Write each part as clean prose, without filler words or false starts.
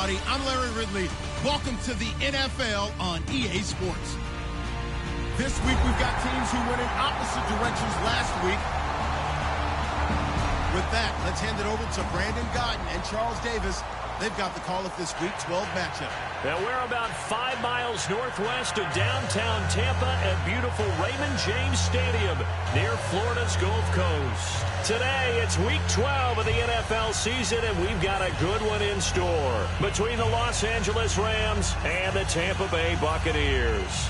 everybody. I'm Larry Ridley. Welcome to the NFL on EA Sports. This week, we've got teams who went in opposite directions last week. With that, let's hand it over to Brandon Godden and Charles Davis. They've got the call of this Week 12 matchup. Now, we're about 5 miles northwest of downtown Tampa at beautiful Raymond James Stadium near Florida's Gulf Coast. Today, it's Week 12 of the NFL season, and we've got a good one in store between the Los Angeles Rams and the Tampa Bay Buccaneers.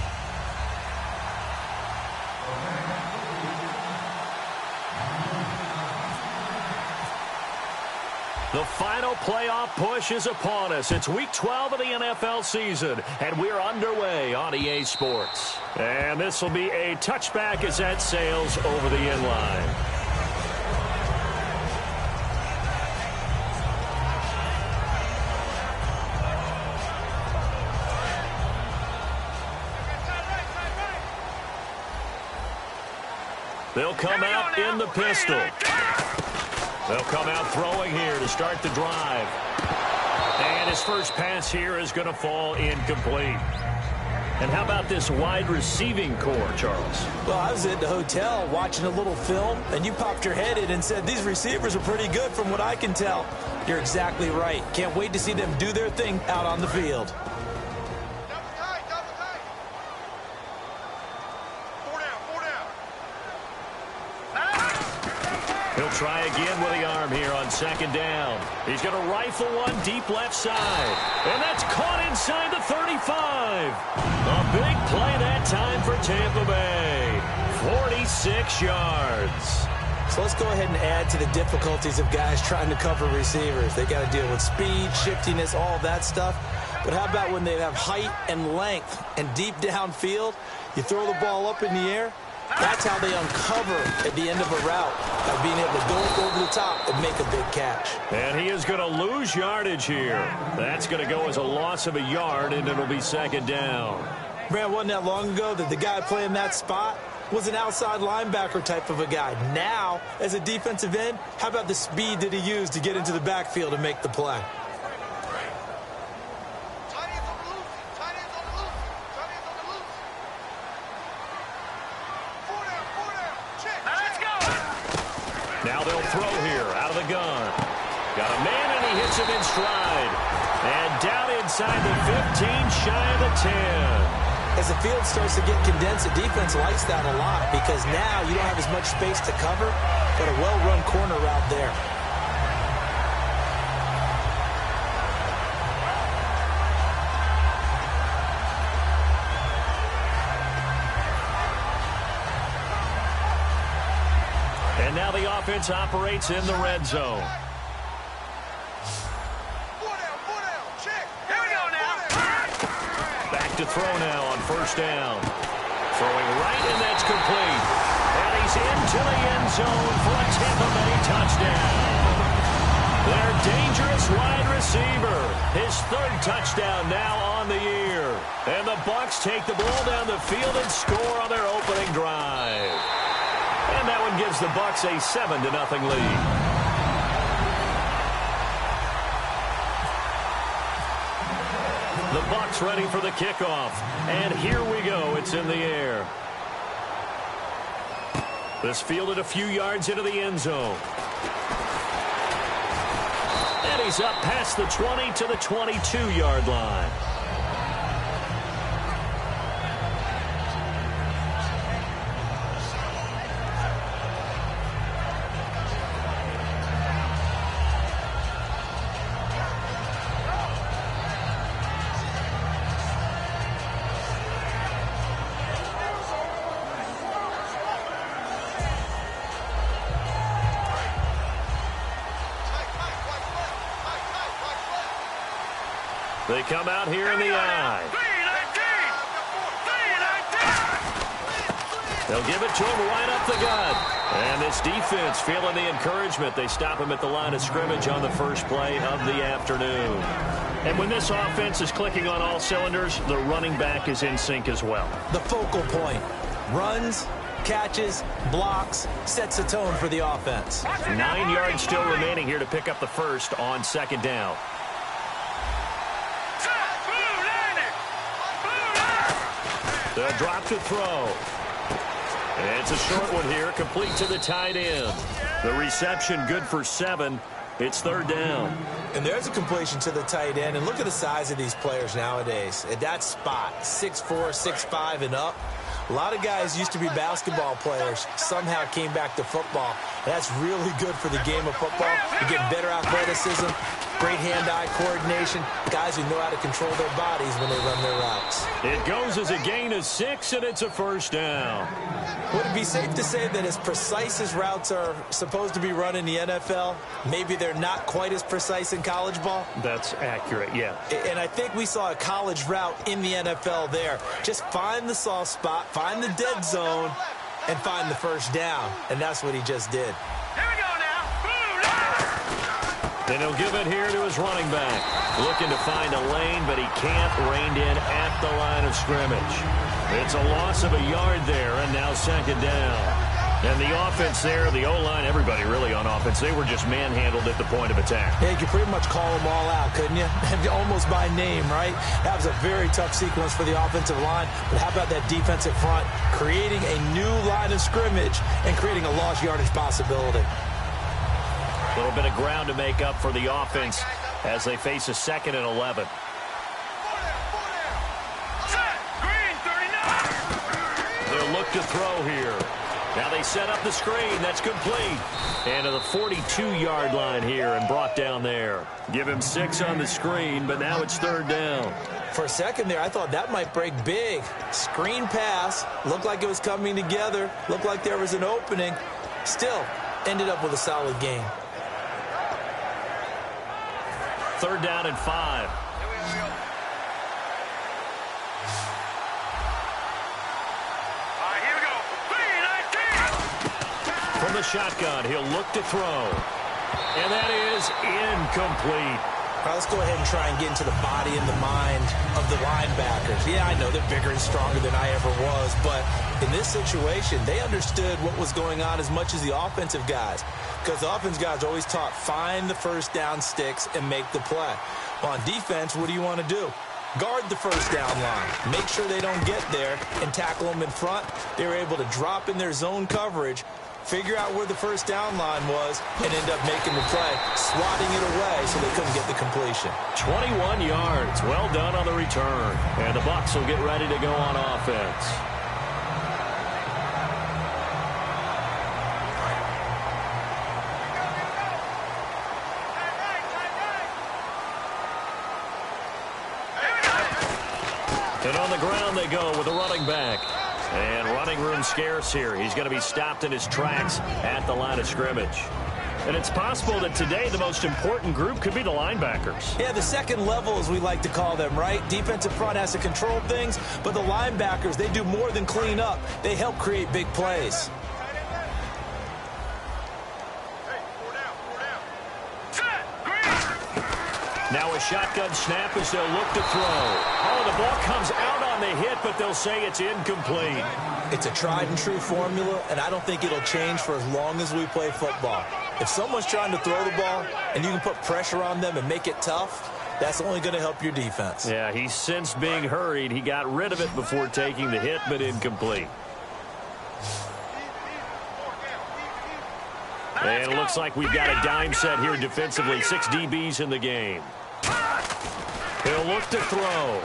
The final playoff push is upon us. It's Week 12 of the NFL season, and we're underway on EA Sports. And this will be a touchback as that sails over the end line. They'll come out in the pistol. They'll come out throwing here to start the drive. And his first pass here is going to fall incomplete. And how about this wide receiving core, Charles? Well, I was at the hotel watching a little film, and you popped your head in and said, these receivers are pretty good from what I can tell. You're exactly right. Can't wait to see them do their thing out on the field. He'll try again with the arm here on second down. He's going to rifle one deep left side. And that's caught inside the 35. A big play that time for Tampa Bay. 46 yards. So let's go ahead and add to the difficulties of guys trying to cover receivers. They got to deal with speed, shiftiness, all that stuff. But how about when they have height and length and deep downfield? You throw the ball up in the air. That's how they uncover at the end of a route, by being able to go over the top and make a big catch. And he is going to lose yardage here. That's going to go as a loss of a yard, and it'll be second down. Man, wasn't that long ago that the guy playing that spot was an outside linebacker type of a guy. Now, as a defensive end, how about the speed that he used to get into the backfield and make the play? Now they'll throw here out of the gun. Got a man, and he hits him in stride. And down inside the 15, shy of the 10. As the field starts to get condensed, the defense likes that a lot because now you don't have as much space to cover, but a well-run corner route there. And now the offense operates in the red zone. Back to throw now on first down. Throwing right, and that's complete. And he's into the end zone for a Tampa Bay touchdown. Their dangerous wide receiver. His third touchdown now on the year. And the Bucs take the ball down the field and score on their opening drive. And that one gives the Bucs a 7-0 lead. The Bucs ready for the kickoff. And here we go. It's in the air. This fielded a few yards into the end zone. And he's up past the 20 to the 22-yard line. They come out here in the eye. They'll give it to him right up the gut. And this defense feeling the encouragement. They stop him at the line of scrimmage on the first play of the afternoon. And when this offense is clicking on all cylinders, the running back is in sync as well. The focal point. Runs, catches, blocks, sets the tone for the offense. 9 yards still remaining here to pick up the first on second down. They'll drop to throw. And it's a short one here, complete to the tight end. The reception good for 7. It's third down. And there's a completion to the tight end. And look at the size of these players nowadays. At that spot, 6'4", 6'5", and up. A lot of guys used to be basketball players, somehow came back to football. And that's really good for the game of football. You get better athleticism, great hand-eye coordination, guys who know how to control their bodies when they run their routes. It goes as a gain of 6, and it's a first down. Would it be safe to say that as precise as routes are supposed to be run in the NFL, maybe they're not quite as precise in college ball? That's accurate, yeah. And I think we saw a college route in the NFL there. Just find the soft spot, find the dead zone, and find the first down. And that's what he just did. Here we go now. And he'll give it here to his running back. Looking to find a lane, but he can't. Reined in at the line of scrimmage. It's a loss of a yard there, and now second down. And the offense there, the O-line, everybody really on offense, they were just manhandled at the point of attack. Yeah, you could pretty much call them all out, couldn't you? Almost by name, right? That was a very tough sequence for the offensive line. But how about that defensive front, creating a new line of scrimmage and creating a lost yardage possibility. A little bit of ground to make up for the offense as they face a 2nd and 11. They'll look to throw here. Now they set up the screen. That's complete. And to the 42-yard line here and brought down there. Give him 6 on the screen, but now it's third down. For a second there, I thought that might break big. Screen pass. Looked like it was coming together. Looked like there was an opening. Still, ended up with a solid game. Third down and 5. From the shotgun, he'll look to throw. And that is incomplete. All right, let's go ahead and try and get into the body and the mind of the linebackers. Yeah, I know they're bigger and stronger than I ever was, but in this situation, they understood what was going on as much as the offensive guys. Because the offensive guys are always taught, find the first down sticks and make the play. Well, on defense, what do you want to do? Guard the first down line. Make sure they don't get there and tackle them in front. They were able to drop in their zone coverage, figure out where the first down line was, and end up making the play, swatting it away so they couldn't get the completion. 21 yards. Well done on the return. And the Bucs will get ready to go on offense. And on the ground they go with a running back. And running room scarce here. He's going to be stopped in his tracks at the line of scrimmage. And it's possible that today the most important group could be the linebackers. Yeah, the second level, as we like to call them, right? Defensive front has to control things, but the linebackers, they do more than clean up. They help create big plays. Now a shotgun snap as they'll look to throw. Oh, the ball comes out on the hit, but they'll say it's incomplete. It's a tried and true formula, and I don't think it'll change for as long as we play football. If someone's trying to throw the ball and you can put pressure on them and make it tough, that's only going to help your defense. Yeah, he sensed being hurried. He got rid of it before taking the hit, but incomplete. And it looks like we've got a dime set here defensively. 6 DBs in the game. He'll look to throw.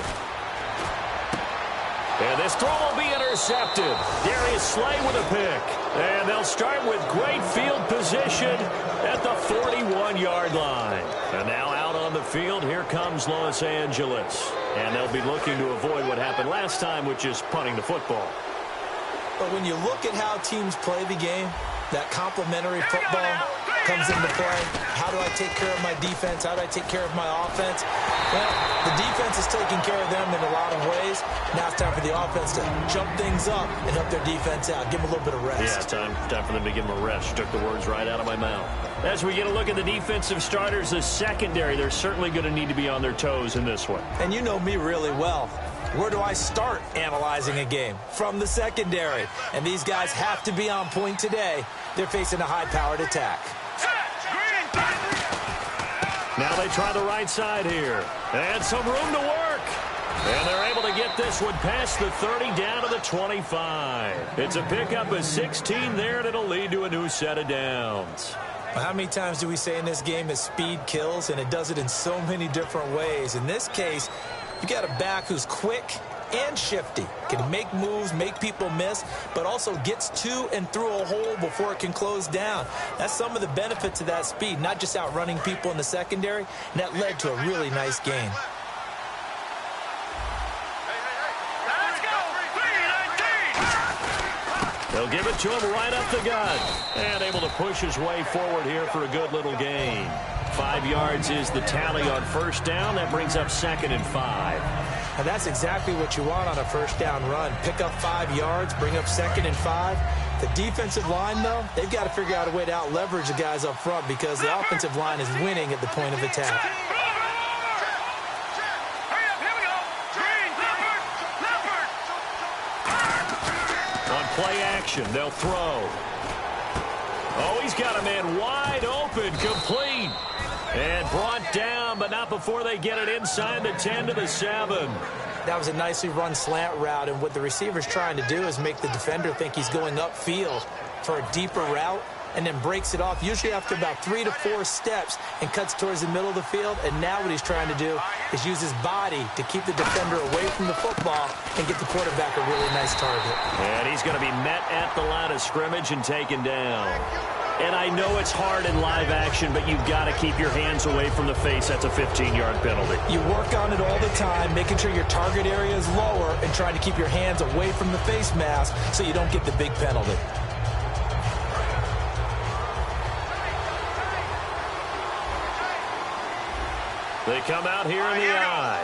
And this throw will be intercepted. Darius Slay with a pick. And they'll start with great field position at the 41-yard line. And now out on the field, here comes Los Angeles. And they'll be looking to avoid what happened last time, which is punting the football. But when you look at how teams play the game, that complementary football comes into play. How do I take care of my defense? How do I take care of my offense? Well, the defense is taking care of them in a lot of ways. Now it's time for the offense to jump things up and help their defense out. Give them a little bit of rest. Yeah, time for them to give them a rest. You took the words right out of my mouth. As we get a look at the defensive starters, the secondary, they're certainly going to need to be on their toes in this one. And you know me really well. Where do I start analyzing a game? From the secondary. And these guys have to be on point today. They're facing a high-powered attack. Now they try the right side here. And some room to work. And they're able to get this one past the 30 down to the 25. It's a pickup of 16 there, and it'll lead to a new set of downs. Well, how many times do we say in this game that speed kills, and it does it in so many different ways? In this case, you got a back who's quick and shifty, can make moves, make people miss, but also gets to and through a hole before it can close down. That's some of the benefits of that speed, not just outrunning people in the secondary, and that led to a really nice gain. They'll give it to him right up the gut. And able to push his way forward here for a good little gain. 5 yards is the tally on first down. That brings up 2nd and 5. And that's exactly what you want on a first down run. Pick up 5 yards, bring up 2nd and 5. The defensive line, though, they've got to figure out a way to out-leverage the guys up front because the offensive line is winning at the point of attack. Play action. They'll throw. Oh, he's got a man wide open. Complete. And brought down, but not before they get it inside the 10 to the 7. That was a nicely run slant route, and what the receiver's trying to do is make the defender think he's going upfield for a deeper route and then breaks it off, usually after about 3 to 4 steps, and cuts towards the middle of the field. And now what he's trying to do is use his body to keep the defender away from the football and get the quarterback a really nice target. And he's going to be met at the line of scrimmage and taken down. And I know it's hard in live action, but you've got to keep your hands away from the face. That's a 15-yard penalty. You work on it all the time, making sure your target area is lower and trying to keep your hands away from the face mask so you don't get the big penalty. They come out here in the eye.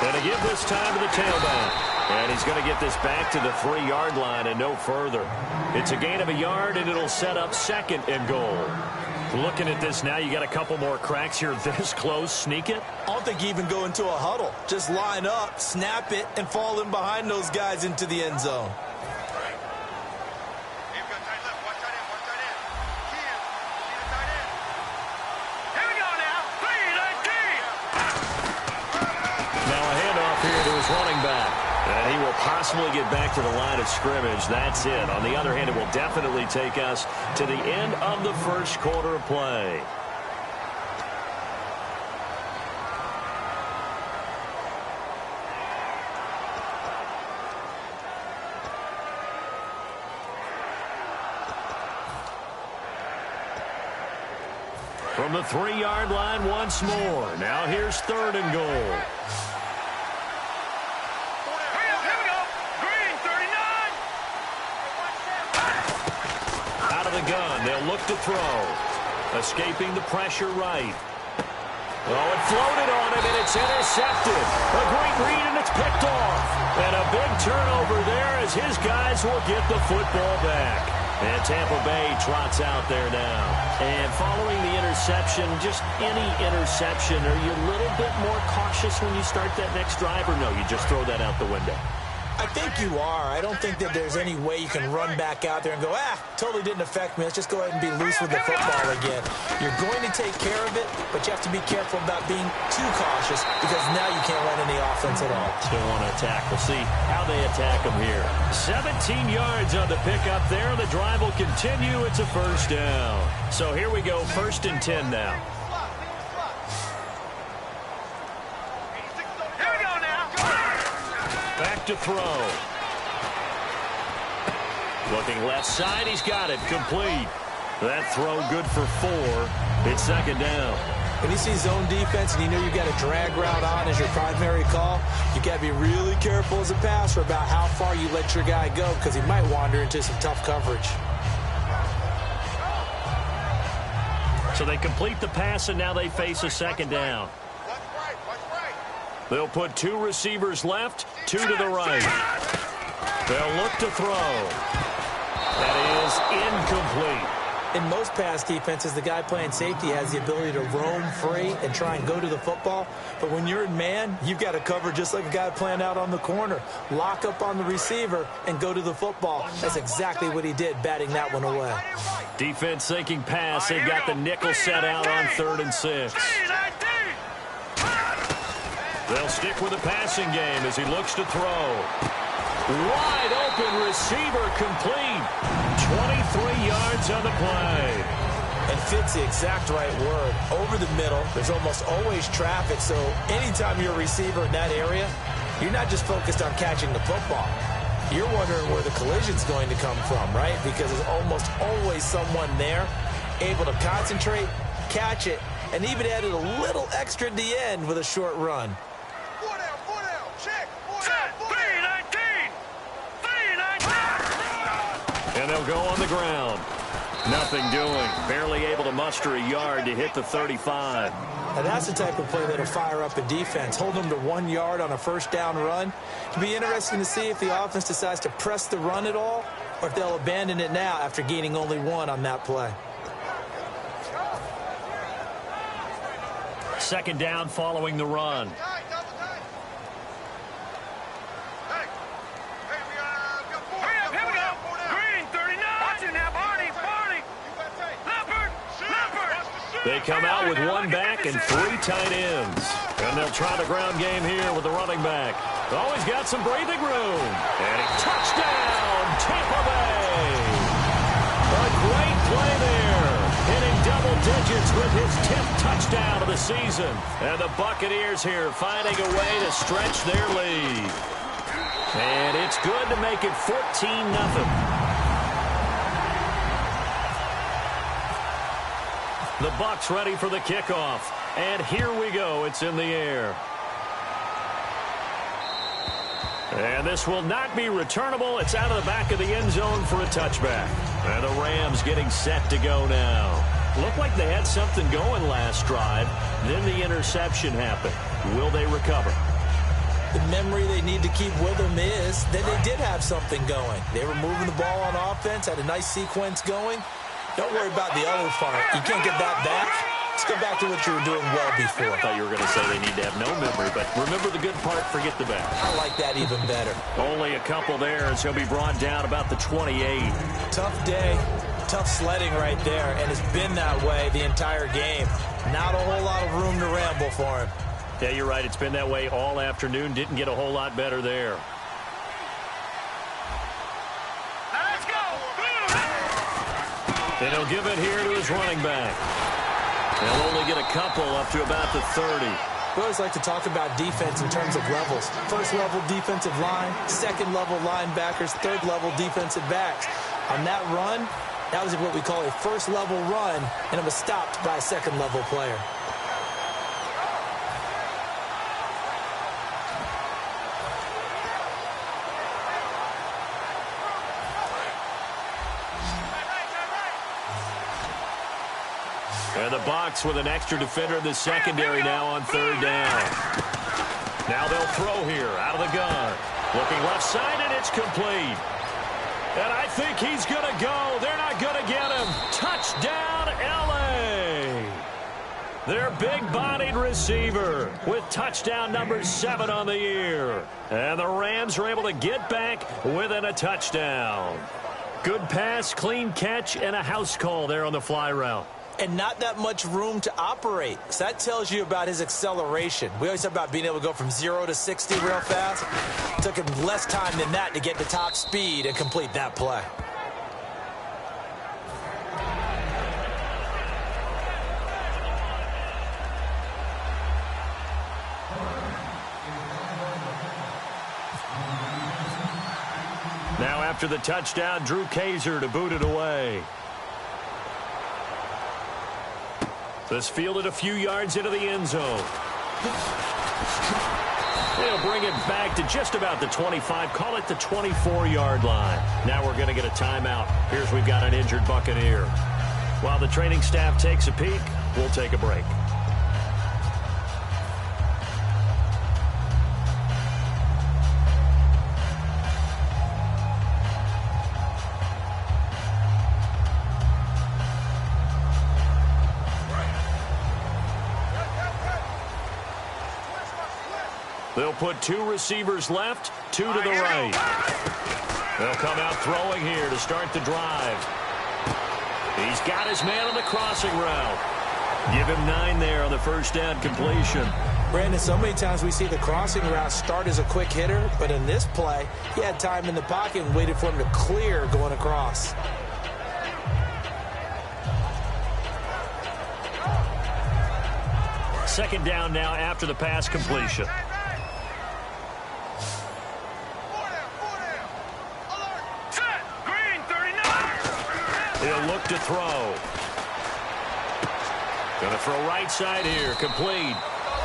Going to give this time to the tailback. And he's going to get this back to the 3-yard line and no further. It's a gain of a yard, and it'll set up 2nd and goal. Looking at this now, you got a couple more cracks here this close. Sneak it? I don't think you even go into a huddle. Just line up, snap it, and fall in behind those guys into the end zone. Running back. And he will possibly get back to the line of scrimmage. That's it. On the other hand, it will definitely take us to the end of the first quarter of play. From the 3-yard line once more. Now here's 3rd and goal. Gun. They'll look to throw. Escaping the pressure right. Oh, it floated on him, and it's intercepted. A great read, and it's picked off. And a big turnover there as his guys will get the football back. And Tampa Bay trots out there now. And following the interception, just any interception, are you a little bit more cautious when you start that next drive, or no, you just throw that out the window? I think you are. I don't think that there's any way you can run back out there and go, totally didn't affect me. Let's just go ahead and be loose with the football again. You're going to take care of it, but you have to be careful about being too cautious because now you can't run any offense at all. Still want to attack. We'll see how they attack them here. 17 yards on the pickup there. The drive will continue. It's a first down. So here we go, 1st and 10 now. Back to throw. Looking left side, he's got it. Complete. That throw good for 4. It's 2nd down. When you see zone defense and you know you've got a drag route on as your primary call, you got to be really careful as a passer about how far you let your guy go because he might wander into some tough coverage. So they complete the pass, and now they face a 2nd down. They'll put 2 receivers left, 2 to the right. They'll look to throw. That is incomplete. In most pass defenses, the guy playing safety has the ability to roam free and try and go to the football. But when you're in man, you've got to cover just like a guy playing out on the corner. Lock up on the receiver and go to the football. That's exactly what he did, batting that one away. Defense sinking pass. They've got the nickel set out on 3rd and 6. They'll stick with the passing game as he looks to throw. Wide open receiver complete. 23 yards on the play. And fits the exact right word. Over the middle, there's almost always traffic, so anytime you're a receiver in that area, you're not just focused on catching the football. You're wondering where the collision's going to come from, right? Because there's almost always someone there able to concentrate, catch it, and even added a little extra at the end with a short run. And they'll go on the ground. Nothing doing. Barely able to muster a yard to hit the 35. And that's the type of play that'll fire up a defense. Hold them to 1 yard on a first down run. It'll be interesting to see if the offense decides to press the run at all or if they'll abandon it now after gaining only 1 on that play. 2nd down following the run. They come out with 1 back and 3 tight ends. And they'll try the ground game here with the running back. Always got some breathing room. And a touchdown, Tampa Bay. A great play there. Hitting double digits with his 10th touchdown of the season. And the Buccaneers here finding a way to stretch their lead. And it's good to make it 14-0. The Bucs ready for the kickoff. And here we go. It's in the air. And this will not be returnable. It's out of the back of the end zone for a touchback. And the Rams getting set to go now. Looked like they had something going last drive. Then the interception happened. Will they recover? The memory they need to keep with them is that they did have something going. They were moving the ball on offense, had a nice sequence going. Don't worry about the other part. You can't get that back. Let's go back to what you were doing well before. I thought you were going to say they need to have no memory, but remember the good part, forget the bad. I like that even better. Only a couple there as he'll be brought down about the 28. Tough day, tough sledding right there, and it's been that way the entire game. Not a whole lot of room to ramble for him. Yeah, you're right. It's been that way all afternoon. Didn't get a whole lot better there. And he'll give it here to his running back. They'll only get a couple up to about the 30. We always like to talk about defense in terms of levels. First level defensive line, second level linebackers, third level defensive backs. On that run, that was what we call a first level run, and it was stopped by a second level player. And the Bucs with an extra defender in the secondary now on 3rd down. Now they'll throw here out of the gun. Looking left side, and it's complete. And I think he's going to go. They're not going to get him. Touchdown, L.A. Their big-bodied receiver with touchdown number 7 on the year. And the Rams are able to get back within a touchdown. Good pass, clean catch, and a house call there on the fly route. And not that much room to operate. So that tells you about his acceleration. We always talk about being able to go from 0 to 60 real fast. It took him less time than that to get to top speed and complete that play. Now after the touchdown, Drew Kaiser to boot it away. This fielded a few yards into the end zone. They'll bring it back to just about the 25. Call it the 24-yard line. Now we're going to get a timeout. Here's we've got an injured Buccaneer. While the training staff takes a peek, we'll take a break. They'll put 2 receivers left, 2 to the right. They'll come out throwing here to start the drive. He's got his man on the crossing route. Give him 9 there on the first down completion. Brandon, so many times we see the crossing route start as a quick hitter, but in this play, he had time in the pocket and waited for him to clear going across. Second down now after the pass completion. He'll look to throw. Going to throw right side here, complete.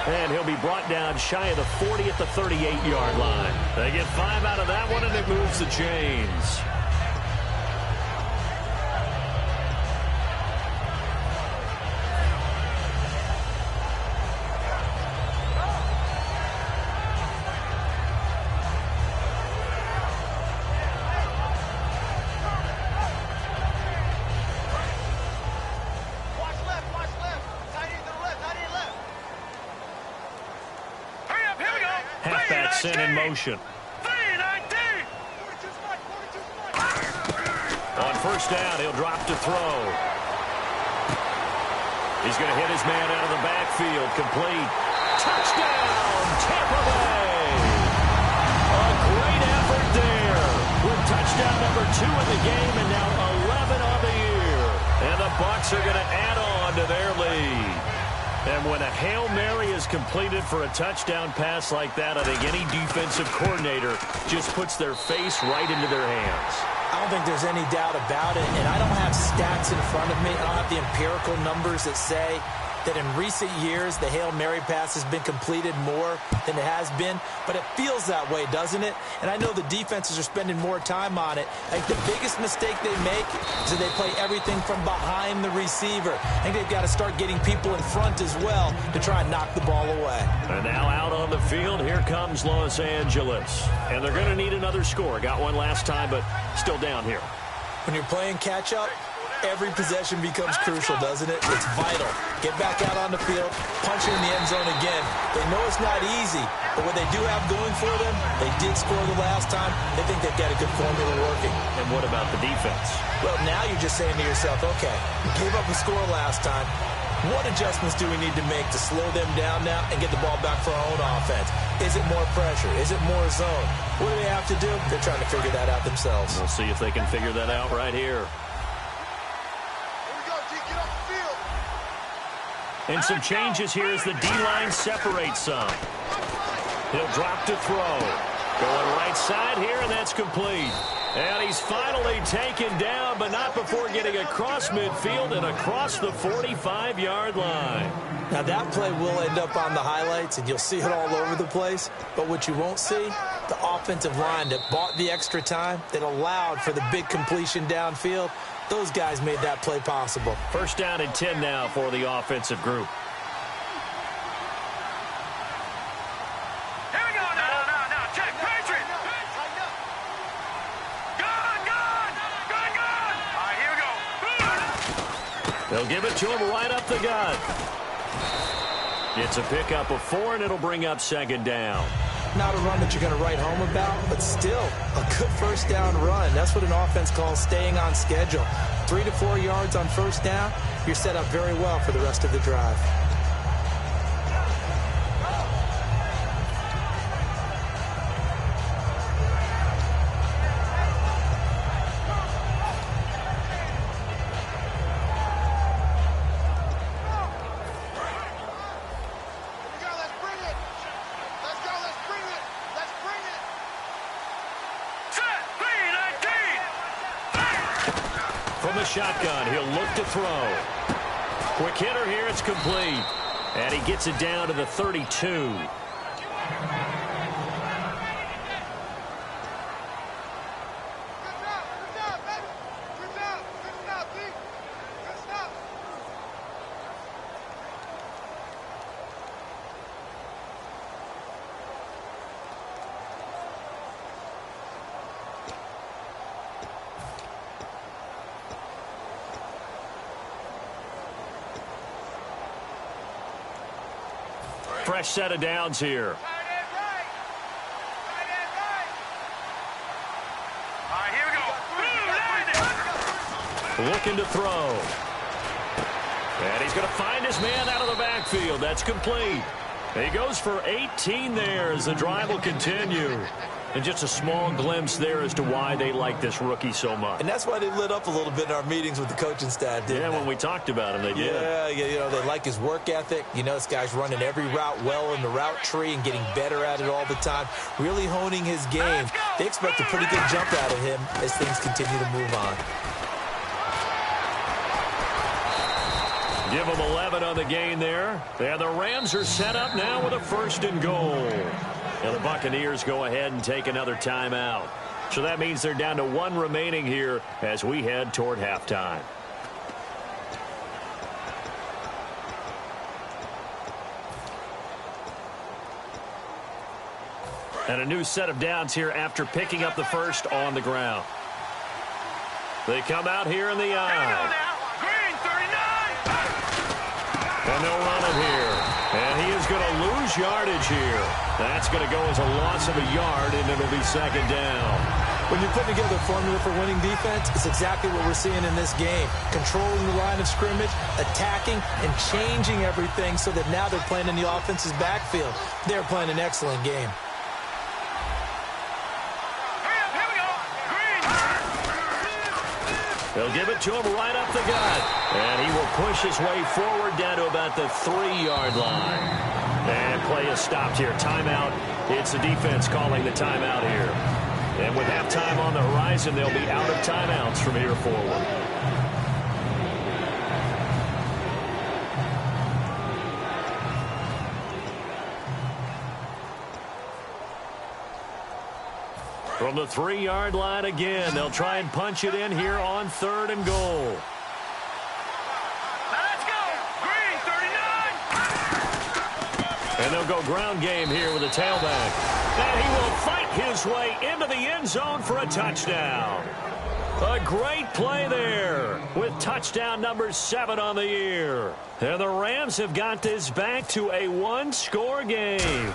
And he'll be brought down shy of the 40 at the 38-yard line. They get 5 out of that one, and it moves the chains. Halfback sent in motion. On first down, he'll drop to throw. He's going to hit his man out of the backfield. Complete. Touchdown, Tampa Bay. A great effort there. With touchdown number 2 in the game and now 11 on the year. And the Bucs are going to add on to their lead. And when a Hail Mary is completed for a touchdown pass like that, I think any defensive coordinator just puts their face right into their hands. I don't think there's any doubt about it, and I don't have stats in front of me. I don't have the empirical numbers that say that in recent years the Hail Mary pass has been completed more than it has been, but it feels that way, doesn't it? And I know the defenses are spending more time on it. I think the biggest mistake they make is that they play everything from behind the receiver. I think they've got to start getting people in front as well to try and knock the ball away. And now out on the field, here comes Los Angeles. And they're going to need another score. Got one last time, but still down here. When you're playing catch-up, every possession becomes crucial, doesn't it? It's vital. Get back out on the field, punch it in the end zone again. They know it's not easy, but what they do have going for them, they did score the last time. They think they've got a good formula working. And what about the defense? Well, now you're just saying to yourself, okay, we gave up a score last time. What adjustments do we need to make to slow them down now and get the ball back for our own offense? Is it more pressure? Is it more zone? What do they have to do? They're trying to figure that out themselves. We'll see if they can figure that out right here. And some changes here as the D-line separates some. He'll drop to throw. Going right side here, and that's complete. And he's finally taken down, but not before getting across midfield and across the 45-yard line. Now, that play will end up on the highlights, and you'll see it all over the place. But what you won't see, the offensive line that bought the extra time, that allowed for the big completion downfield, those guys made that play possible. First down and 10 now for the offensive group. Here we go now. Check, Patriot. Gun. All right, here we go. They'll give it to him right up the gut. It's a pickup of 4, and it'll bring up second down. Not a run that you're going to write home about, but still a good first down run. That's what an offense calls staying on schedule. 3 to 4 yards on first down, you're set up very well for the rest of the drive. Shotgun, he'll look to throw. Quick hitter here, it's complete. And he gets it down to the 32. Fresh set of downs here. looking to throw. And he's going to find his man out of the backfield. That's complete. He goes for 18 there as the drive will continue. And just a small glimpse there as to why they like this rookie so much. And that's why they lit up a little bit in our meetings with the coaching staff, didn't they? When we talked about him, they did. Yeah, you know, they like his work ethic. You know, this guy's running every route well in the route tree and getting better at it all the time, really honing his game. They expect a pretty good jump out of him as things continue to move on. Give them 11 on the gain there. And the Rams are set up now with a 1st and goal. And the Buccaneers go ahead and take another timeout. So that means they're down to 1 remaining here as we head toward halftime. And a new set of downs here after picking up the first on the ground. They come out here in the eye. And they'll run it here. And he is going to lose yardage here. That's going to go as a loss of a yard, and it'll be 2nd down. When you're putting together a formula for winning defense, it's exactly what we're seeing in this game. Controlling the line of scrimmage, attacking, and changing everything so that now they're playing in the offense's backfield. They're playing an excellent game. They'll give it to him right up the gut. And he will push his way forward down to about the 3-yard line. And play is stopped here. Timeout. It's the defense calling the timeout here. And with halftime on the horizon, they'll be out of timeouts from here forward. From the 3-yard line again, they'll try and punch it in here on 3rd and goal. Let's go! Green, 39! And they'll go ground game here with a tailback. And he will fight his way into the end zone for a touchdown. A great play there with touchdown number 7 on the year. And the Rams have got this back to a 1-score game.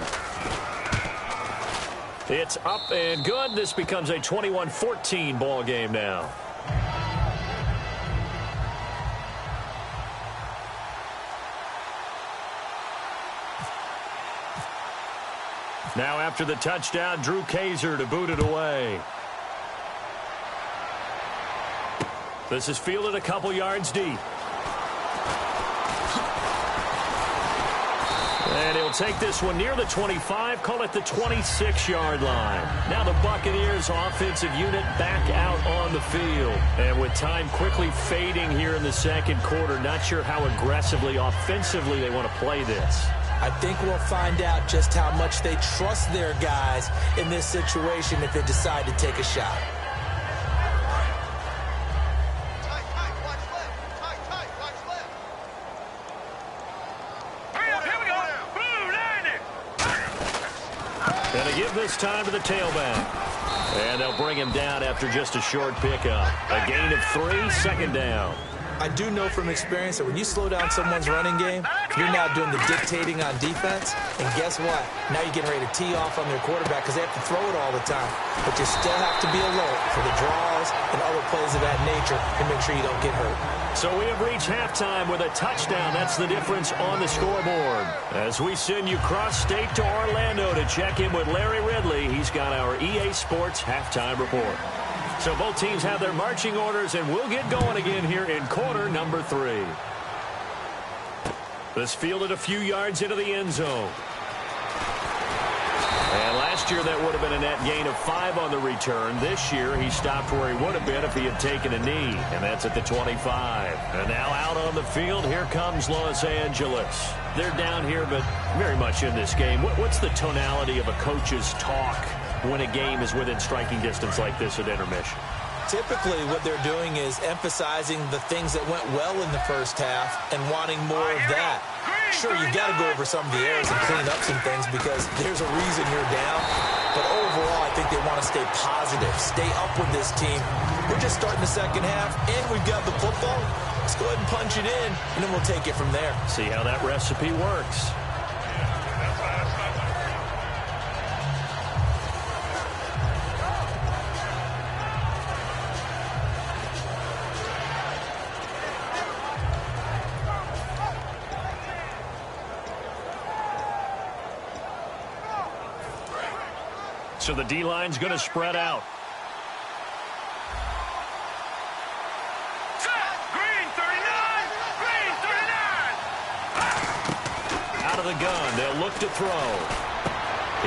It's up and good. This becomes a 21-14 ball game now. Now after the touchdown, Drew Kaiser to boot it away. This is fielded a couple yards deep. And he'll take this one near the 25, call it the 26-yard line. Now the Buccaneers offensive unit back out on the field. And with time quickly fading here in the 2nd quarter, not sure how aggressively, offensively they want to play this. I think we'll find out just how much they trust their guys in this situation if they decide to take a shot. And they give this time to the tailback. And they'll bring him down after just a short pickup. A gain of 3, 2nd down. I do know from experience that when you slow down someone's running game, you're now doing the dictating on defense. And guess what? Now you're getting ready to tee off on their quarterback because they have to throw it all the time. But you still have to be alert for the draws and other plays of that nature to make sure you don't get hurt. So we have reached halftime with a touchdown. That's the difference on the scoreboard. As we send you cross-state to Orlando to check in with Larry Ridley, he's got our EA Sports halftime report. So both teams have their marching orders, and we'll get going again here in quarter number 3. This fielded a few yards into the end zone. And last year that would have been a net gain of 5 on the return. This year he stopped where he would have been if he had taken a knee, and that's at the 25. And now out on the field, here comes Los Angeles. They're down here, but very much in this game. What's the tonality of a coach's talk when a game is within striking distance like this at intermission? Typically what they're doing is emphasizing the things that went well in the first half and wanting more of that. Sure, you got to go over some of the errors and clean up some things because there's a reason you're down. But overall, I think they want to stay positive, stay up with this team. We're just starting the second half, and we've got the football. Let's go ahead and punch it in, and then we'll take it from there. See how that recipe works. So the D-line's going to spread out. Green 39! Green 39! Out of the gun, they'll look to throw.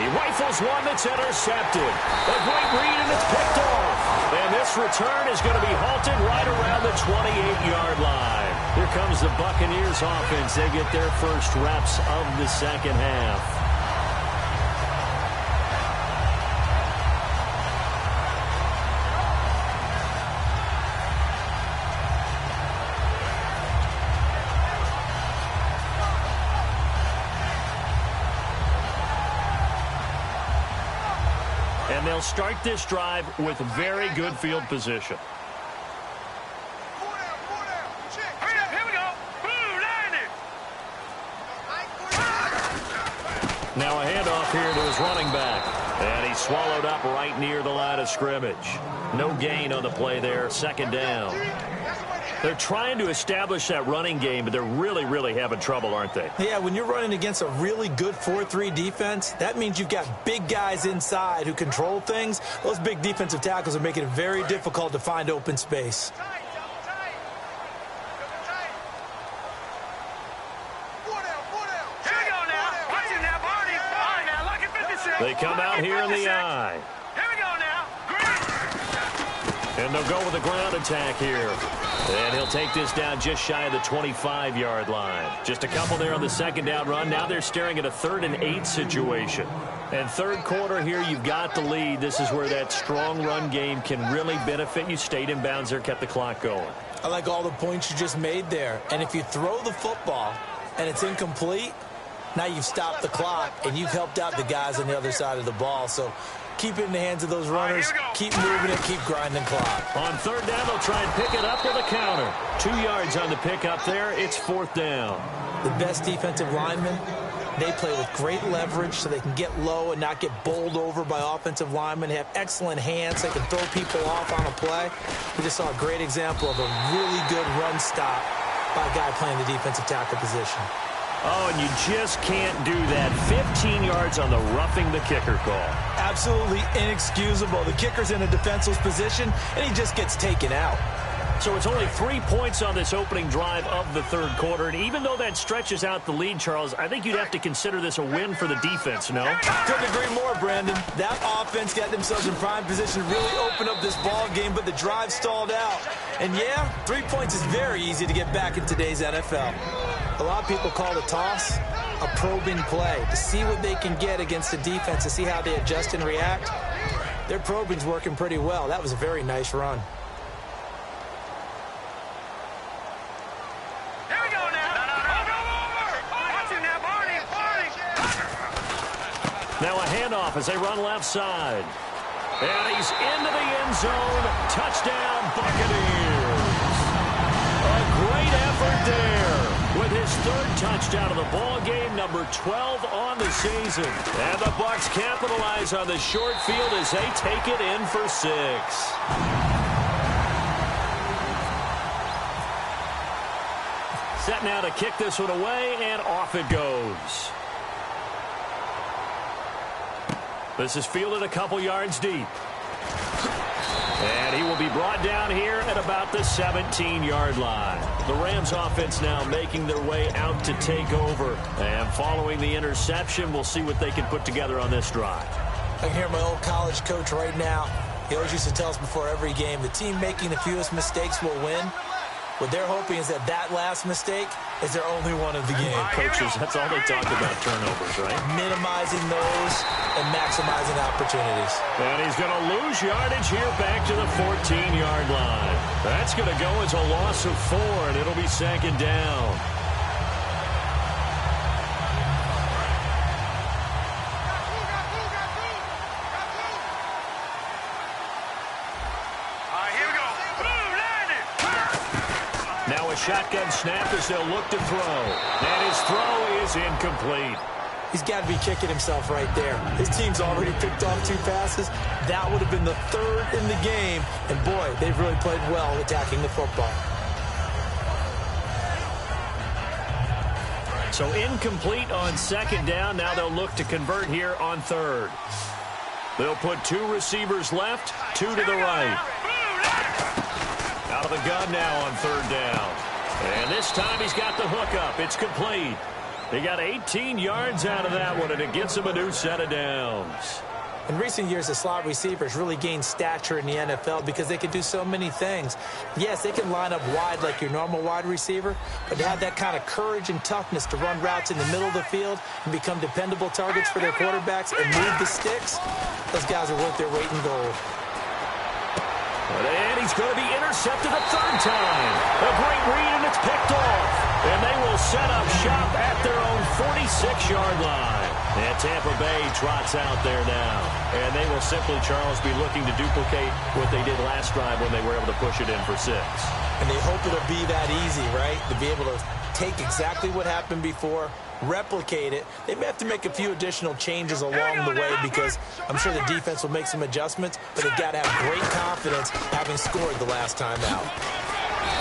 He rifles one that's intercepted. A great read, and it's picked off. And this return is going to be halted right around the 28-yard line. Here comes the Buccaneers offense. They get their first reps of the second half. And they'll start this drive with very good field position. Hurry up, here we go. Boom, landed. Now a handoff here to his running back. And he's swallowed up right near the line of scrimmage. No gain on the play there, second down. They're trying to establish that running game, but they're really having trouble, aren't they? Yeah, when you're running against a really good 4-3 defense, that means you've got big guys inside who control things. Those big defensive tackles are making it very difficult to find open space. Here we go now. Watch it now, Barney. All right, now, lucky 56. They come out here in the eye. Here we go now. Green. And they'll go with a ground attack here. And he'll take this down just shy of the 25-yard line. Just a couple there on the second down run. Now they're staring at a 3rd and 8 situation. And third quarter here, you've got the lead. This is where that strong run game can really benefit you. Stayed in bounds there, kept the clock going. I like all the points you just made there. And if you throw the football and it's incomplete, now you've stopped the clock and you've helped out the guys on the other side of the ball. So keep it in the hands of those runners. Keep moving it. Keep grinding clock. On third down, they'll try and pick it up with a counter. 2 yards on the pickup there. It's 4th down. The best defensive linemen, they play with great leverage so they can get low and not get bowled over by offensive linemen. They have excellent hands. They can throw people off on a play. We just saw a great example of a really good run stop by a guy playing the defensive tackle position. Oh, and you just can't do that. 15 yards on the roughing the kicker call. Absolutely inexcusable. The kicker's in a defenseless position, and he just gets taken out. So it's only 3 points on this opening drive of the third quarter. And even though that stretches out the lead, Charles, I think you'd have to consider this a win for the defense, no? Couldn't agree more, Brandon. That offense got themselves in prime position to really open up this ball game, but the drive stalled out. And yeah, 3 points is very easy to get back in today's NFL. A lot of people call the toss a probing play to see what they can get against the defense, to see how they adjust and react. Their probing's working pretty well. That was a very nice run. Here we go now. Over. Watch it now, Barney. Now a handoff as they run left side. And he's into the end zone. Touchdown, Buccaneers. A great effort there with his 3rd touchdown of the ball game, number 12 on the season. And the Bucs capitalize on the short field as they take it in for 6. Set now to kick this one away, and off it goes. This is fielded a couple yards deep. And he will be brought down here at about the 17-yard line. The Rams offense now making their way out to take over. And following the interception, we'll see what they can put together on this drive. I can hear my old college coach right now. He always used to tell us before every game, the team making the fewest mistakes will win. What they're hoping is that last mistake is their only one of the game. Coaches, that's all they talk about, turnovers, right? Minimizing those and maximizing opportunities. And he's going to lose yardage here back to the 14-yard line. That's going to go as a loss of 4, and it'll be second down. Now a shotgun snap as they'll look to throw. And his throw is incomplete. He's got to be kicking himself right there. His team's already picked off 2 passes. That would have been the 3rd in the game. And, boy, they've really played well attacking the football. So incomplete on second down. Now they'll look to convert here on 3rd. They'll put 2 receivers left, 2 to the right. Out of the gun now on 3rd down. And this time he's got the hook up. It's complete. He got 18 yards out of that one, and it gets him a new set of downs. In recent years, the slot receivers really gained stature in the NFL because they can do so many things. Yes, they can line up wide like your normal wide receiver, but to have that kind of courage and toughness to run routes in the middle of the field and become dependable targets for their quarterbacks and move the sticks, those guys are worth their weight in gold. And he's going to be intercepted a 3rd time. A great read, and it's picked off. And they will set up shop at their own 46-yard line. And Tampa Bay trots out there now. And they will simply, Charles, be looking to duplicate what they did last drive when they were able to push it in for 6. And they hope it'll be that easy, right? To be able to take exactly what happened before, replicate it. They may have to make a few additional changes along the way because I'm sure the defense will make some adjustments, but they've got to have great confidence having scored the last time out.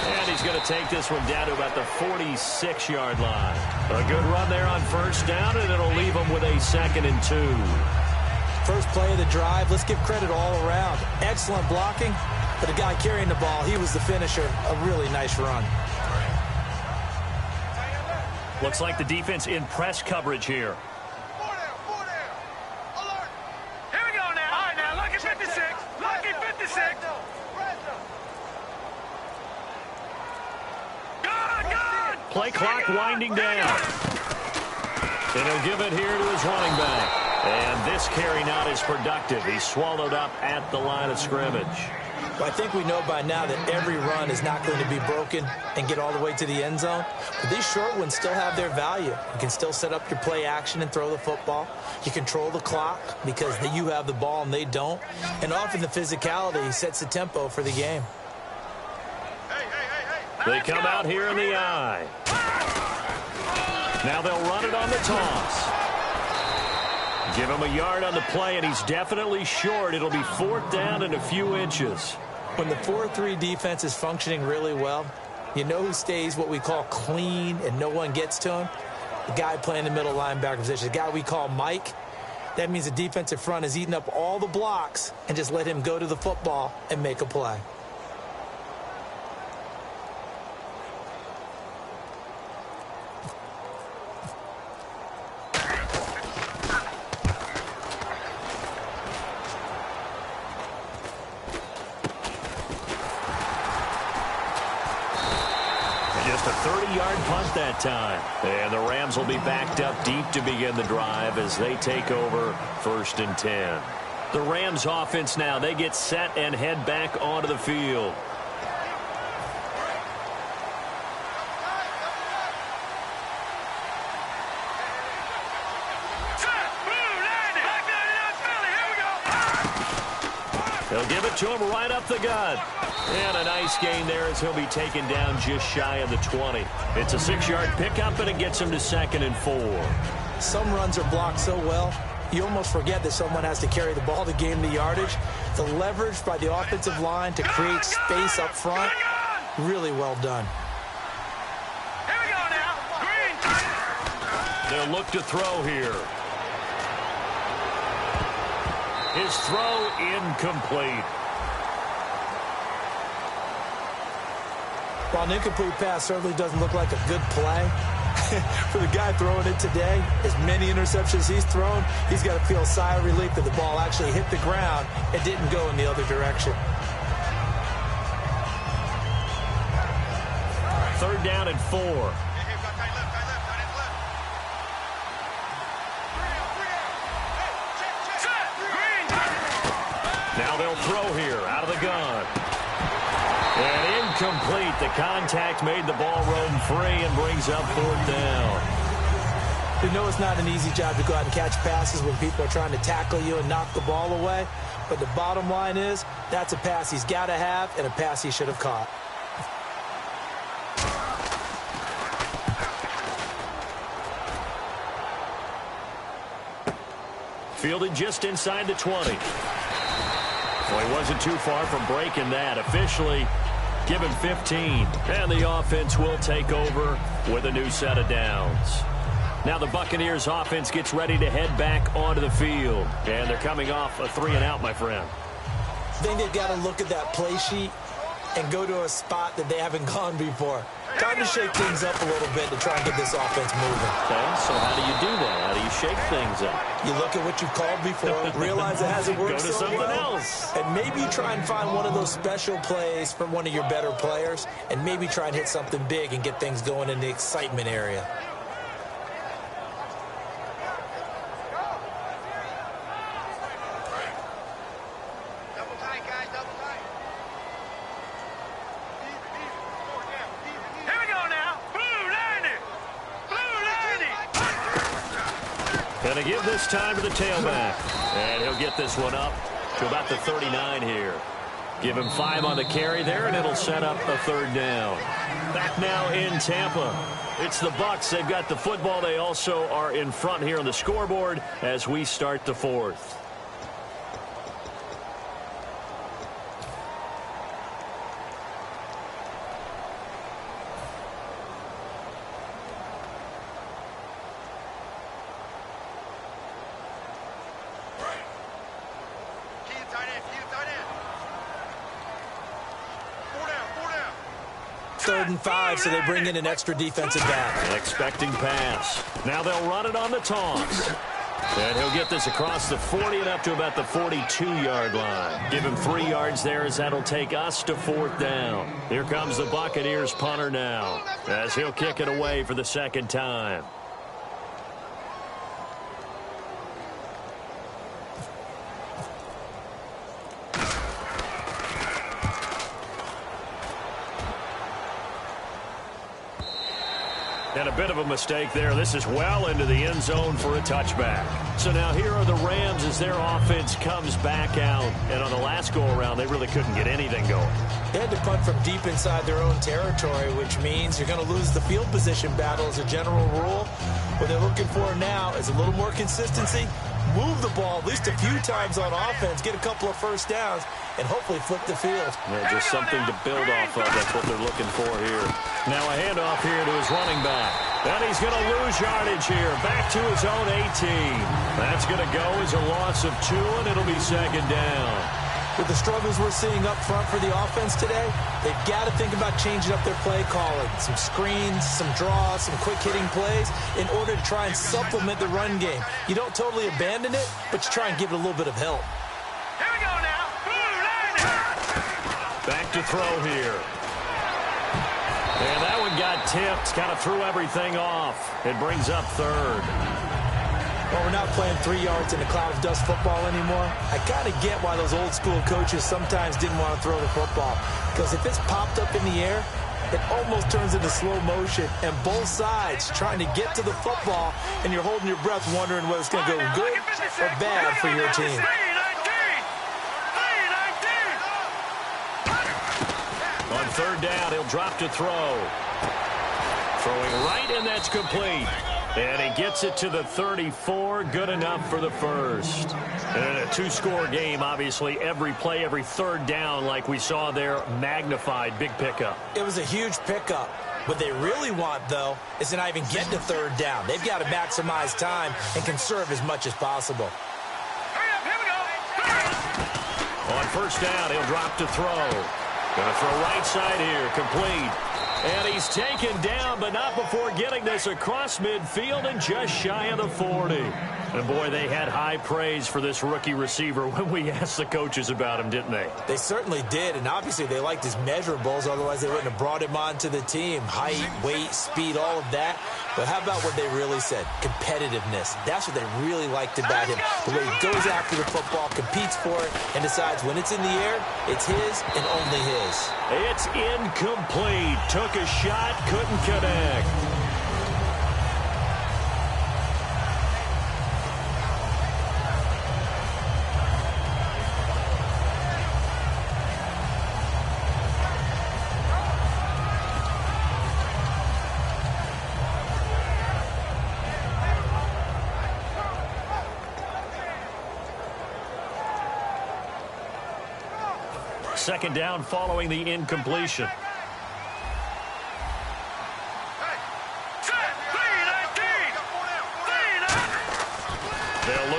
And he's going to take this one down to about the 46-yard line. A good run there on 1st down, and it'll leave him with a 2nd and 2. First play of the drive, let's give credit all around. Excellent blocking, but the guy carrying the ball, he was the finisher. A really nice run. Looks like the defense in press coverage here. 4 down. Alert. Here we go now. All right, now, look at 56. Look at 56. Good. Play clock winding down. And he'll give it here to his running back. And this carry not as productive. He's swallowed up at the line of scrimmage. Well, I think we know by now that every run is not going to be broken and get all the way to the end zone. But these short ones still have their value. You can still set up your play action and throw the football. You control the clock because you have the ball and they don't. And often the physicality sets the tempo for the game. They come out here in the eye. Now they'll run it on the toss. Give him a yard on the play, and he's definitely short. It'll be 4th down and a few inches. When the 4-3 defense is functioning really well, you know who stays what we call clean and no one gets to him? The guy playing the middle linebacker position, the guy we call Mike. That means the defensive front is eating up all the blocks and just let him go to the football and make a play. Just a 30-yard punt that time. And the Rams will be backed up deep to begin the drive as they take over 1st and 10. The Rams offense now, they get set and head back onto the field. They'll give it to him right up the gut. And a nice gain there as he'll be taken down just shy of the 20. It's a 6-yard pickup, and it gets him to 2nd and 4. Some runs are blocked so well, you almost forget that someone has to carry the ball to gain the yardage. The leverage by the offensive line to create space up front, really well done. Here we go now. Green. They'll look to throw here. His throw incomplete. While an incomplete pass certainly doesn't look like a good play, for the guy throwing it today, as many interceptions he's thrown, he's got to feel a sigh of relief that the ball actually hit the ground and didn't go in the other direction. 3rd down and 4. Now they'll throw here out of the gun. And incomplete. The contact made the ball roam free and brings up 4th down. You know it's not an easy job to go out and catch passes when people are trying to tackle you and knock the ball away. But the bottom line is, that's a pass he's got to have and a pass he should have caught. Fielded just inside the 20. Well, he wasn't too far from breaking that. Officially given 15. And the offense will take over with a new set of downs. Now the Buccaneers offense gets ready to head back onto the field. And they're coming off a 3-and-out, my friend. I think they've got to look at that play sheet and go to a spot that they haven't gone before. Time to shake things up a little bit to try and get this offense moving. Okay, so how do you do that? How do you shake things up? You look at what you've called before, realize it hasn't worked Go to so something well, else. and maybe you try and find one of those special plays from one of your better players, and maybe try and hit something big and get things going in the excitement area. Going to give this time to the tailback. And he'll get this one up to about the 39 here. Give him 5 on the carry there, and it'll set up a 3rd down. Back now in Tampa. It's the Bucs. They've got the football. They also are in front here on the scoreboard as we start the 4th. Third and 5, so they bring in an extra defensive back. An expecting pass. Now they'll run it on the toss. And he'll get this across the 40 and up to about the 42-yard line. Give him 3 yards there as that'll take us to 4th down. Here comes the Buccaneers punter now as he'll kick it away for the 2nd time. And a bit of a mistake there. This is well into the end zone for a touchback. So now here are the Rams as their offense comes back out. And on the last go-around, they really couldn't get anything going. They had to punt from deep inside their own territory, which means you're going to lose the field position battle as a general rule. What they're looking for now is a little more consistency, move the ball at least a few times on offense, get a couple of first downs, and hopefully flip the field. Yeah, just something to build off of. That's what they're looking for here. Now a handoff here to his running back. And he's going to lose yardage here. Back to his own 18. That's going to go as a loss of 2, and it'll be 2nd down. With the struggles we're seeing up front for the offense today, they've got to think about changing up their play calling. Some screens, some draws, some quick-hitting plays in order to try and supplement the run game. You don't totally abandon it, but you try and give it a little bit of help. Here we go now. Back to throw here. And that one got tipped. Kind of threw everything off. It brings up 3rd. Well, we're not playing 3 yards in a cloud of dust football anymore. I kind of get why those old school coaches sometimes didn't want to throw the football. Because if it's popped up in the air, it almost turns into slow motion. And both sides trying to get to the football, and you're holding your breath wondering whether it's going to go good or bad for your team. On 3rd down, he'll drop to throw. Throwing right, and that's complete. And he gets it to the 34. Good enough for the 1st. And a 2-score game, obviously. Every play, every 3rd down, like we saw there, magnified. Big pickup. It was a huge pickup. What they really want, though, is to not even get to 3rd down. They've got to maximize time and conserve as much as possible. On 1st down, he'll drop to throw. Going to throw right side here. Complete. And he's taken down, but not before getting this across midfield and just shy of the 40. And, boy, they had high praise for this rookie receiver when we asked the coaches about him, didn't they? They certainly did, and obviously they liked his measurables. Otherwise, they wouldn't have brought him onto the team. Height, weight, speed, all of that. But how about what they really said? Competitiveness. That's what they really liked about him. The way he goes after the football, competes for it, and decides when it's in the air, it's his and only his. It's incomplete. Took a shot, couldn't connect. Second down following the incompletion.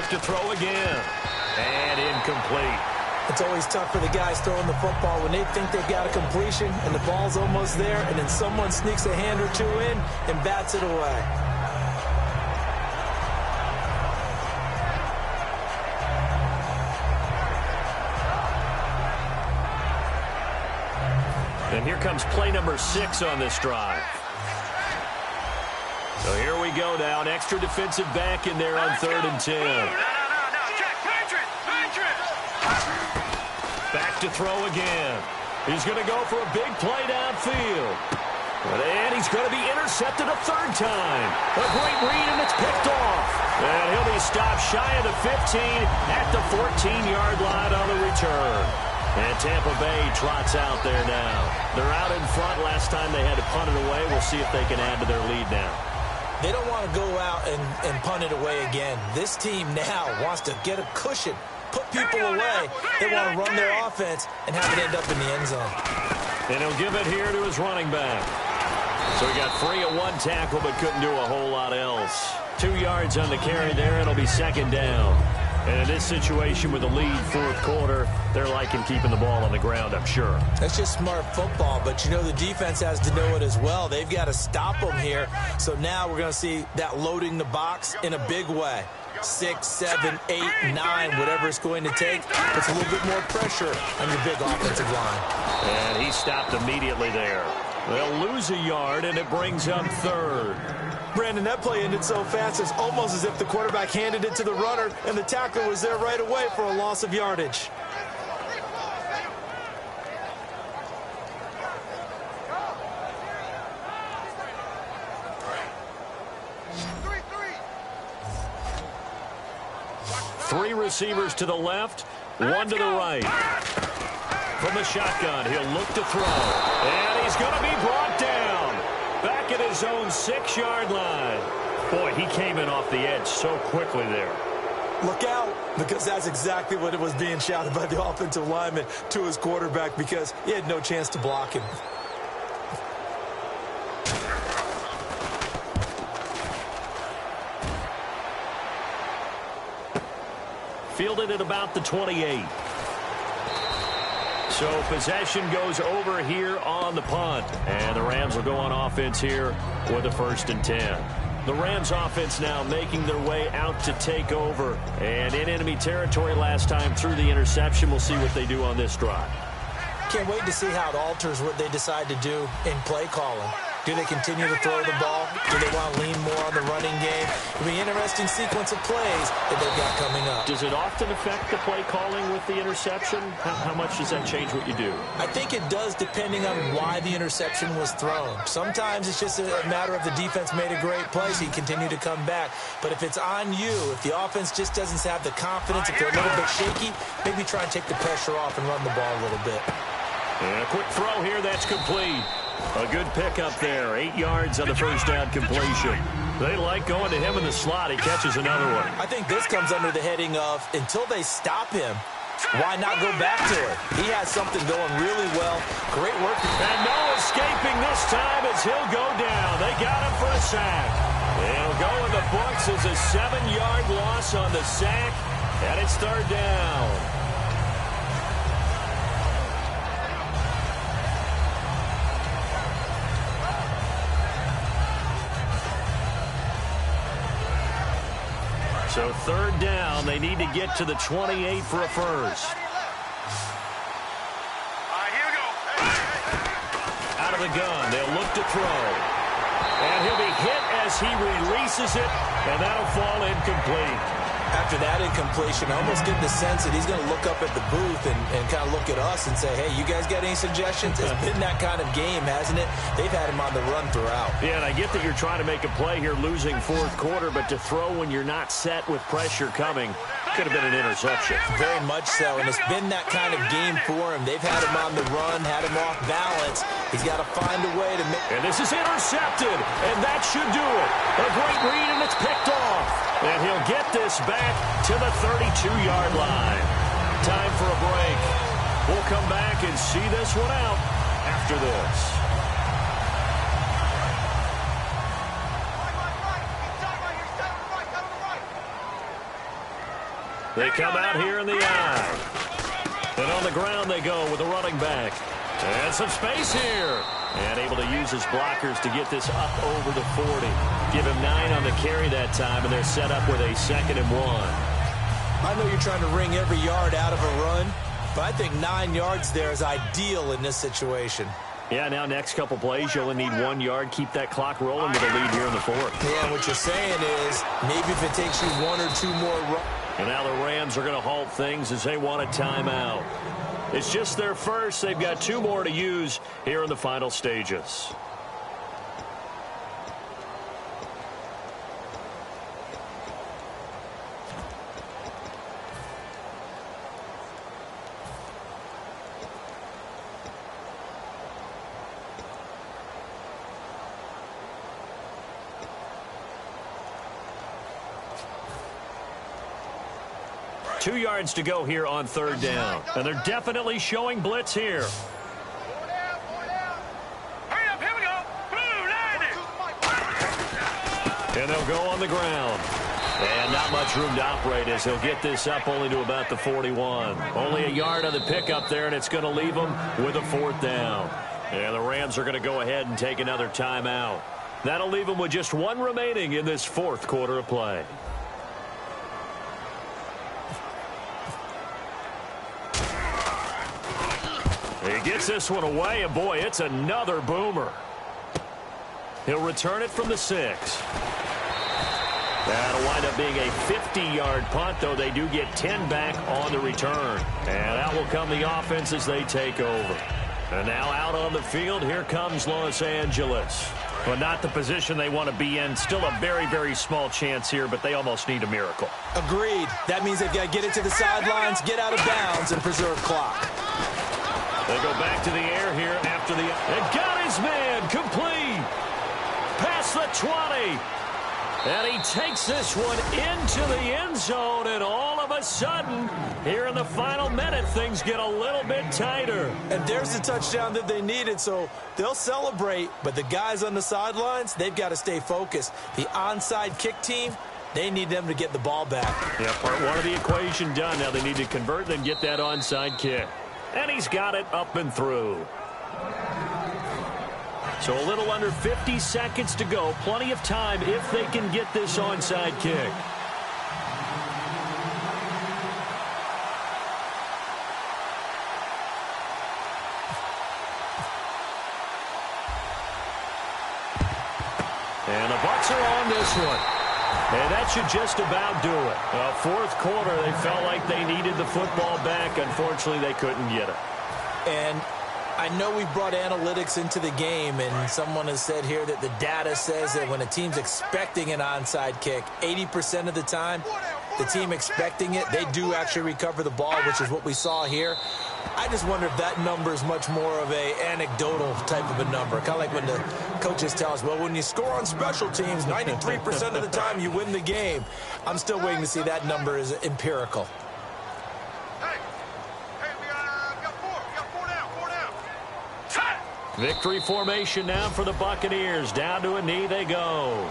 looks to throw again. And incomplete. It's always tough for the guys throwing the football when they think they've got a completion and the ball's almost there, and then someone sneaks a hand or two in and bats it away. And here comes play number 6 on this drive. So here we go now. An extra defensive back in there on 3rd and 10. Back to throw again. He's going to go for a big play downfield. And he's going to be intercepted a 3rd time. A great read, and it's picked off. And he'll be stopped shy of the 15 at the 14-yard line on the return. And Tampa Bay trots out there now. They're out in front. Last time they had to punt it away. We'll see if they can add to their lead now. They don't want to go out and punt it away again. This team now wants to get a cushion, put people away. They want to run their offense and have it end up in the end zone. And he'll give it here to his running back. So he got free of 1 tackle but couldn't do a whole lot else. 2 yards on the carry there, and it'll be 2nd down. And in this situation with the lead 4th quarter, they're liking keeping the ball on the ground, I'm sure. That's just smart football, but you know the defense has to know it as well. They've got to stop them here. So now we're going to see that loading the box in a big way. 6, 7, 8, 9, whatever it's going to take. Puts a little bit more pressure on your big offensive line. And he stopped immediately there. They'll lose a yard, and it brings up 3rd. Brandon, that play ended so fast, it's almost as if the quarterback handed it to the runner, and the tackler was there right away for a loss of yardage. Three receivers to the left, 1 to the right. From the shotgun, he'll look to throw. And he's going to be brought down. Back at his own 6-yard line. Boy, he came in off the edge so quickly there. Look out, because that's exactly what it was being shouted by the offensive lineman to his quarterback, because he had no chance to block him. Fielded at about the 28. So possession goes over here on the punt. And the Rams will go on offense here with a 1st and 10. The Rams offense now making their way out to take over. And in enemy territory last time through the interception. We'll see what they do on this drive. Can't wait to see how it alters what they decide to do in play calling. Do they continue to throw the ball? Do they want to lean more on the running game? It'll be an interesting sequence of plays that they've got coming up. Does it often affect the play calling with the interception? How much does that change what you do? I think it does, depending on why the interception was thrown. Sometimes it's just a matter of the defense made a great play, so you continue to come back. But if it's on you, if the offense just doesn't have the confidence, if they're a little bit shaky, maybe try and take the pressure off and run the ball a little bit. And a quick throw here, that's complete. A good pickup there. 8 yards on the 1st down completion. They like going to him in the slot. He catches another one. I think this comes under the heading of, until they stop him, why not go back to it? He has something going really well. Great work. And no escaping this time as he'll go down. They got him for a sack. He'll go in the books as a 7-yard loss on the sack. And it's 3rd down. So 3rd down, they need to get to the 28 for a 1st. All right, here we go. Out of the gun, they'll look to throw. And he'll be hit as he releases it, and that'll fall incomplete. After that incompletion, I almost get the sense that he's going to look up at the booth and kind of look at us and say, hey, you guys got any suggestions? It's been that kind of game, hasn't it? They've had him on the run throughout. Yeah, and I get that you're trying to make a play here, losing 4th quarter, but to throw when you're not set with pressure coming could have been an interception. Very much so, and it's been that kind of game for him. They've had him on the run, had him off balance. He's got to find a way to make... And this is intercepted, and that should do it. A great read, and it's picked off. And he'll get this back to the 32-yard line. Time for a break. We'll come back and see this one out after this. They come out here in the eye. And on the ground they go with a running back. And some space here. And able to use his blockers to get this up over the 40. Give him 9 on the carry that time, and they're set up with a 2nd and 1. I know you're trying to wring every yard out of a run, but I think 9 yards there is ideal in this situation. Yeah, now next couple plays, you only need 1 yard. Keep that clock rolling with a lead here in the 4th. Yeah, what you're saying is maybe if it takes you 1 or 2 more runs. And now the Rams are going to halt things as they want a timeout. It's just their first. They've got 2 more to use here in the final stages. Two yards to go here on 3rd down. And they're definitely showing blitz here. Hurry up, here we go. And they'll go on the ground. And not much room to operate as he'll get this up only to about the 41. Only a yard on the pickup there, and it's going to leave them with a 4th down. And the Rams are going to go ahead and take another timeout. That'll leave them with just 1 remaining in this 4th quarter of play. He gets this one away, and boy, it's another boomer. He'll return it from the 6. That'll wind up being a 50-yard punt, though they do get 10 back on the return. And out will come the offense as they take over. And now out on the field, here comes Los Angeles. But not the position they want to be in. Still a very, very small chance here, but they almost need a miracle. Agreed. That means they've got to get it to the sidelines, get out of bounds, and preserve clock. They go back to the air here after the... And got his man complete. Past the 20. And he takes this one into the end zone. And all of a sudden, here in the final minute, things get a little bit tighter. And there's the touchdown that they needed. So they'll celebrate. But the guys on the sidelines, they've got to stay focused. The onside kick team, they need them to get the ball back. Yeah, part 1 of the equation done. Now they need to convert and get that onside kick. And he's got it up and through. So a little under 50 seconds to go. Plenty of time if they can get this onside kick. And the Bucs are on this one. And that should just about do it. 4th quarter, they felt like they needed the football back. Unfortunately, they couldn't get it. And I know we brought analytics into the game, and someone has said here that the data says that when a team's expecting an onside kick, 80% of the time, the team expecting it, they do actually recover the ball, which is what we saw here. I just wonder if that number is much more of a anecdotal type of a number. Kind of like when the coaches tell us, well, when you score on special teams, 93% of the time you win the game. I'm still waiting to see that number is empirical. Hey, we got 4 down. Victory formation now for the Buccaneers. Down to a knee they go.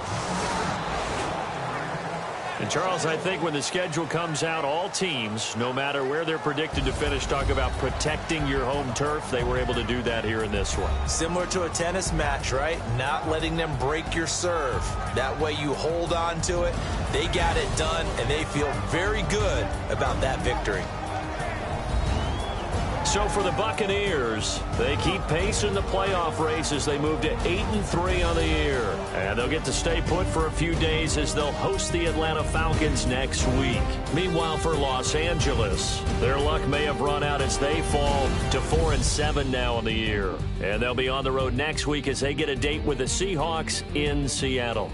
And, Charles, I think when the schedule comes out, all teams, no matter where they're predicted to finish, talk about protecting your home turf. They were able to do that here in this one. Similar to a tennis match, right? Not letting them break your serve. That way you hold on to it. They got it done, and they feel very good about that victory. So for the Buccaneers, they keep pace in the playoff race as they move to 8-3 on the year. And they'll get to stay put for a few days as they'll host the Atlanta Falcons next week. Meanwhile, for Los Angeles, their luck may have run out as they fall to 4-7 now on the year. And they'll be on the road next week as they get a date with the Seahawks in Seattle.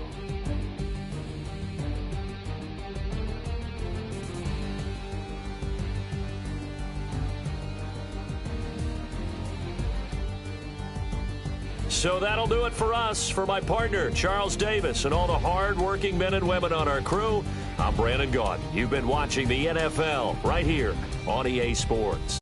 So that'll do it for us. For my partner, Charles Davis, and all the hard-working men and women on our crew, I'm Brandon Gaudin. You've been watching the NFL right here on EA Sports.